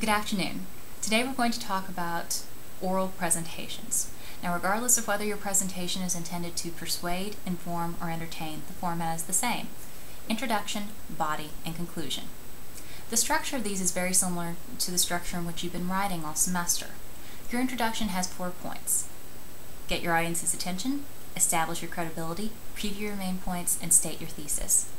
Good afternoon. Today we're going to talk about oral presentations. Now, regardless of whether your presentation is intended to persuade, inform, or entertain, the format is the same: introduction, body, and conclusion. The structure of these is very similar to the structure in which you've been writing all semester. Your introduction has 4 points: get your audience's attention, establish your credibility, preview your main points, and state your thesis.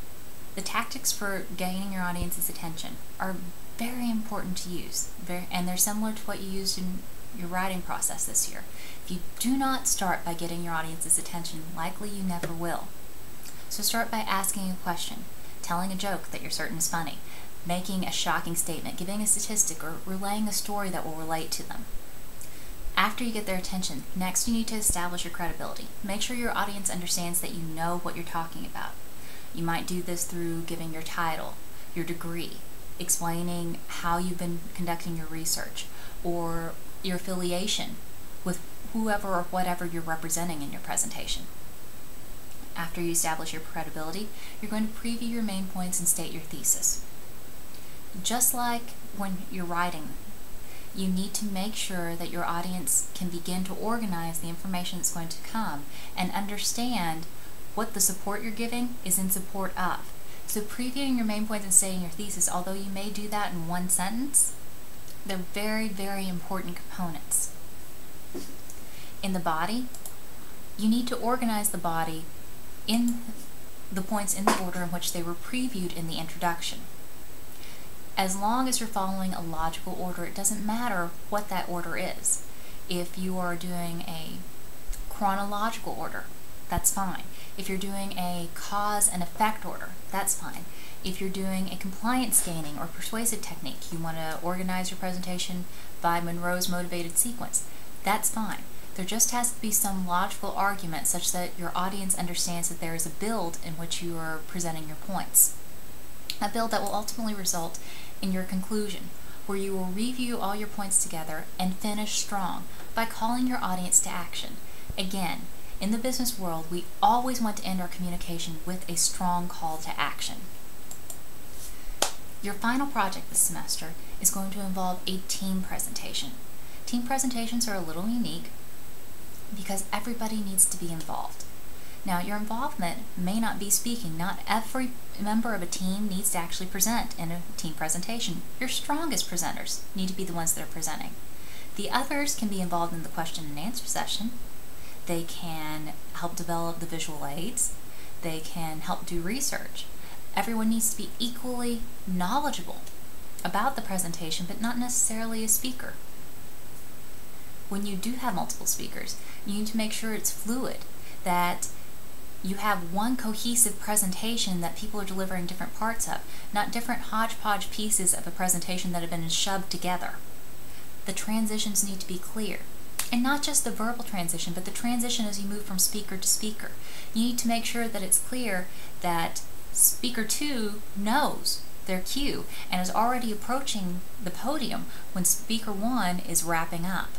The tactics for gaining your audience's attention are very important to use, and they're similar to what you used in your writing process this year. If you do not start by getting your audience's attention, likely you never will. So start by asking a question, telling a joke that you're certain is funny, making a shocking statement, giving a statistic, or relaying a story that will relate to them. After you get their attention, next you need to establish your credibility. Make sure your audience understands that you know what you're talking about. You might do this through giving your title, your degree, explaining how you've been conducting your research, or your affiliation with whoever or whatever you're representing in your presentation. After you establish your credibility, you're going to preview your main points and state your thesis. Just like when you're writing, you need to make sure that your audience can begin to organize the information that's going to come and understand what the support you're giving is in support of. So previewing your main points and stating your thesis, although you may do that in one sentence, they're very, very important components. In the body, you need to organize the body in the points in the order in which they were previewed in the introduction. As long as you're following a logical order, it doesn't matter what that order is. If you are doing a chronological order, that's fine. If you're doing a cause and effect order, that's fine. If you're doing a compliance gaining or persuasive technique, you want to organize your presentation by Monroe's motivated sequence, that's fine. There just has to be some logical argument such that your audience understands that there is a build in which you are presenting your points. A build that will ultimately result in your conclusion, where you will review all your points together and finish strong by calling your audience to action. Again, in the business world, we always want to end our communication with a strong call to action. Your final project this semester is going to involve a team presentation. Team presentations are a little unique because everybody needs to be involved. Now, your involvement may not be speaking. Not every member of a team needs to actually present in a team presentation. Your strongest presenters need to be the ones that are presenting. The others can be involved in the question and answer session. They can help develop the visual aids. They can help do research. Everyone needs to be equally knowledgeable about the presentation, but not necessarily a speaker. When you do have multiple speakers, you need to make sure it's fluid, that you have one cohesive presentation that people are delivering different parts of, not different hodgepodge pieces of a presentation that have been shoved together. The transitions need to be clear. And not just the verbal transition, but the transition as you move from speaker to speaker. You need to make sure that it's clear that speaker 2 knows their cue and is already approaching the podium when speaker 1 is wrapping up.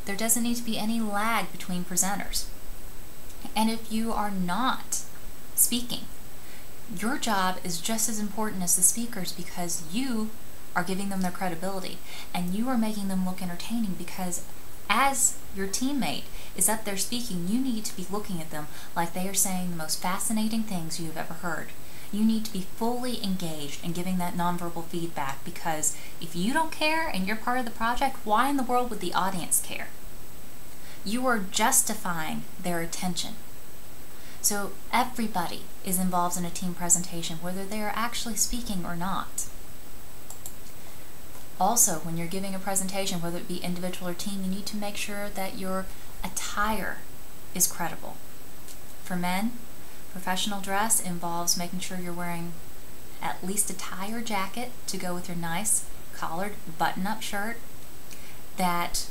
There doesn't need to be any lag between presenters. And if you are not speaking, your job is just as important as the speakers, because you are giving them their credibility and you are making them look entertaining, because as your teammate is up there speaking, you need to be looking at them like they are saying the most fascinating things you've ever heard. You need to be fully engaged in giving that nonverbal feedback, because if you don't care and you're part of the project, why in the world would the audience care? You are justifying their attention. So everybody is involved in a team presentation, whether they are actually speaking or not. Also, when you're giving a presentation, whether it be individual or team, you need to make sure that your attire is credible. For men, professional dress involves making sure you're wearing at least a tie or jacket to go with your nice collared button-up shirt, that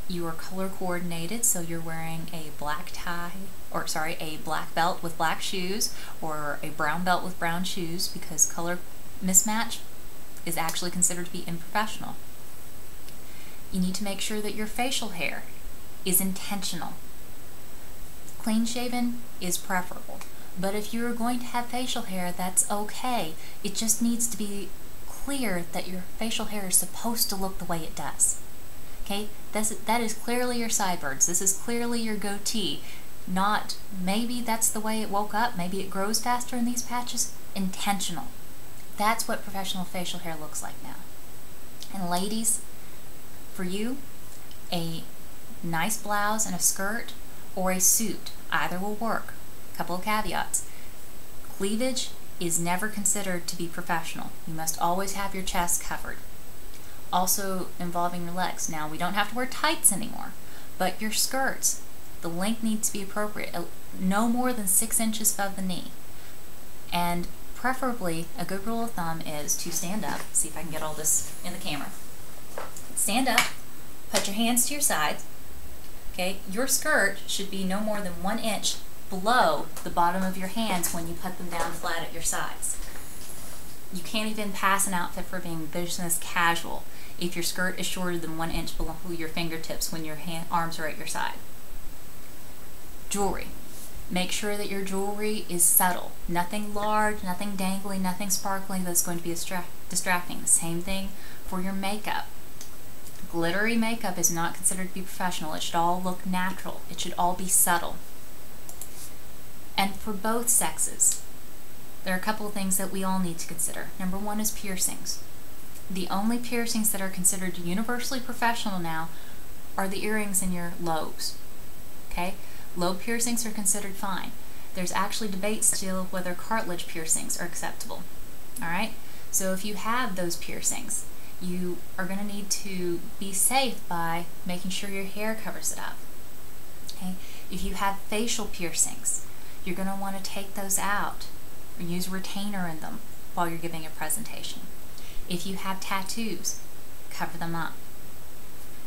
you are color coordinated, so you're wearing a black tie, or sorry, a black belt with black shoes, or a brown belt with brown shoes, because color mismatch is actually considered to be unprofessional. You need to make sure that your facial hair is intentional. Clean shaven is preferable, but if you're going to have facial hair, that's okay. It just needs to be clear that your facial hair is supposed to look the way it does. Okay, that is clearly your sideburns. This is clearly your goatee. Not maybe that's the way it woke up, maybe it grows faster in these patches. Intentional. That's what professional facial hair looks like now. And ladies, for you, a nice blouse and a skirt or a suit, either will work. Couple of caveats. Cleavage is never considered to be professional. You must always have your chest covered. Also involving your legs. Now, we don't have to wear tights anymore, but your skirts, the length needs to be appropriate, no more than 6 inches above the knee. And preferably, a good rule of thumb is to stand up. See if I can get all this in the camera. Stand up, put your hands to your sides. Okay, your skirt should be no more than 1 inch below the bottom of your hands when you put them down flat at your sides. You can't even pass an outfit for being business casual if your skirt is shorter than 1 inch below your fingertips when your arms are at your side. Jewelry. Make sure that your jewelry is subtle. Nothing large, nothing dangly, nothing sparkly that's going to be distracting. The same thing for your makeup. Glittery makeup is not considered to be professional. It should all look natural. It should all be subtle. And for both sexes, there are a couple of things that we all need to consider. Number one is piercings. The only piercings that are considered universally professional now are the earrings in your lobes. Okay? Lobe piercings are considered fine. There's actually debate still whether cartilage piercings are acceptable. Alright? So if you have those piercings, you are going to need to be safe by making sure your hair covers it up. Okay? If you have facial piercings, you're going to want to take those out or use a retainer in them while you're giving a presentation. If you have tattoos, cover them up.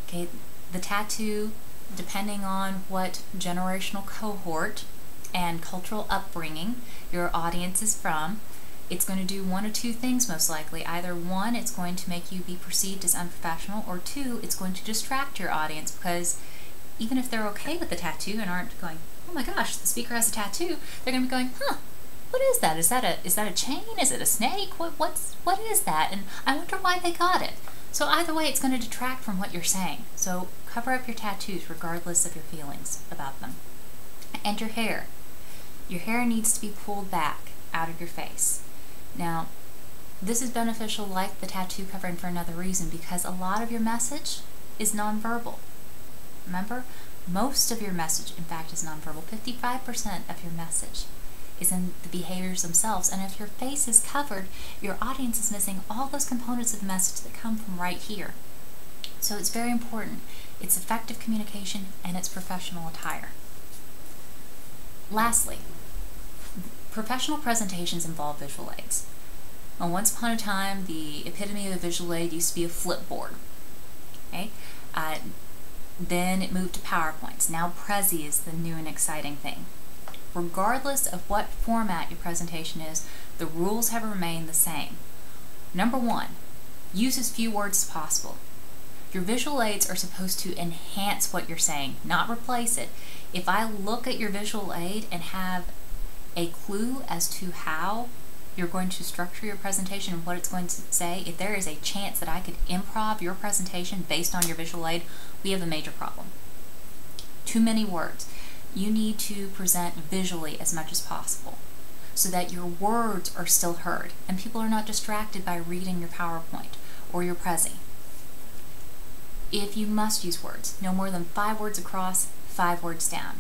Okay? The tattoo, depending on what generational cohort and cultural upbringing your audience is from, it's going to do one of two things most likely. Either one, it's going to make you be perceived as unprofessional, or two, it's going to distract your audience, because even if they're okay with the tattoo and aren't going, oh my gosh, the speaker has a tattoo, they're going to be going, huh, what is that? Is that a chain? Is it a snake? What is that? And I wonder why they got it. So either way, it's going to detract from what you're saying. So cover up your tattoos regardless of your feelings about them. And your hair. Your hair needs to be pulled back out of your face. Now, this is beneficial like the tattoo covering for another reason, because a lot of your message is nonverbal. Remember, most of your message, in fact, is nonverbal. 55% of your message is in the behaviors themselves, and if your face is covered, your audience is missing all those components of the message that come from right here. So it's very important. It's effective communication and it's professional attire. Lastly, professional presentations involve visual aids. Now, once upon a time, the epitome of a visual aid used to be a flipboard. Okay? Then it moved to PowerPoints. Now Prezi is the new and exciting thing. Regardless of what format your presentation is, the rules have remained the same. Number one, use as few words as possible. Your visual aids are supposed to enhance what you're saying, not replace it. If I look at your visual aid and have a clue as to how you're going to structure your presentation and what it's going to say, if there is a chance that I could improv your presentation based on your visual aid, we have a major problem. Too many words. You need to present visually as much as possible so that your words are still heard and people are not distracted by reading your PowerPoint or your Prezi. If you must use words, no more than 5 words across, 5 words down.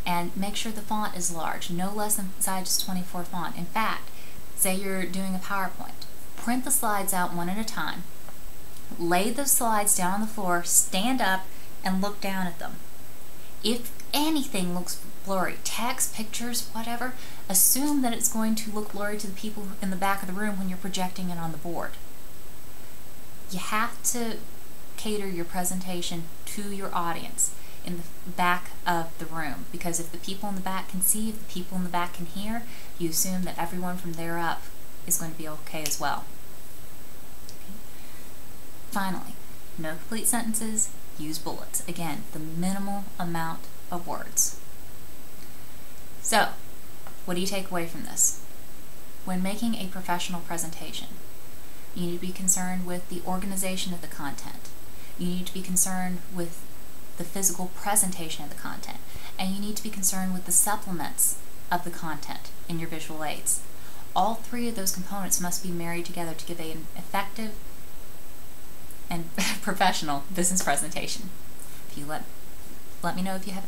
And make sure the font is large, no less than size 24 font. In fact, say you're doing a PowerPoint, print the slides out one at a time, lay those slides down on the floor, stand up, and look down at them. If anything looks blurry, text, pictures, whatever, assume that it's going to look blurry to the people in the back of the room when you're projecting it on the board. You have to cater your presentation to your audience in the back of the room, because if the people in the back can see, if the people in the back can hear, you assume that everyone from there up is going to be okay as well. Okay. Finally, no complete sentences, use bullets. Again, the minimal amount of words. So, what do you take away from this? When making a professional presentation, You need to be concerned with the organization of the content. You need to be concerned with the physical presentation of the content. And you need to be concerned with the supplements of the content in your visual aids. All three of those components must be married together to give an effective and professional business presentation. If you let me know if you have